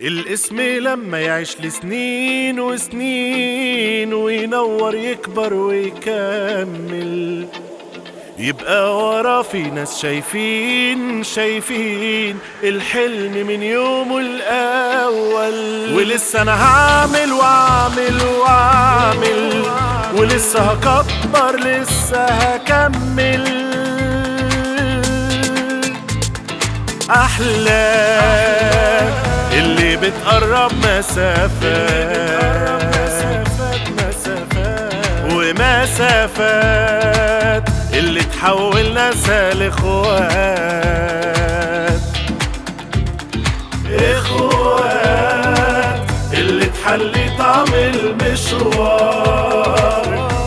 الاسم لما يعيش لسنين وسنين وينور يكبر ويكمل، يبقى ورا في ناس شايفين الحلم من يومه الأول. ولسه أنا هعمل وأعمل ولسه هكبر لسه هكمل. أحلام اللي بتقرب مسافات ومسافات اللي تحول ناسها لإخوات اللي تحلي طعم المشوار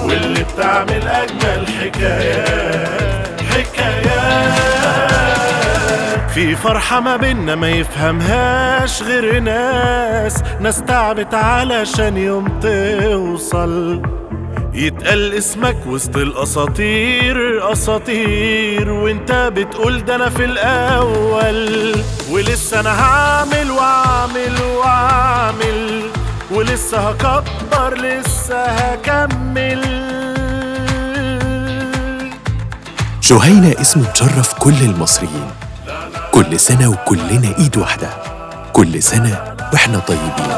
واللي بتعمل أجمل حكايات. في فرحة ما بينا ما يفهمهاش غير ناس تعبت علشان يوم توصل، يتقال اسمك وسط الأساطير وانت بتقول ده انا في الأول. ولسه انا هعمل وأعمل ولسه هكبر لسه هكمل. جهينة اسم مشرف كل المصريين، كل سنة وكلنا إيد واحدة، كل سنة وإحنا طيبين.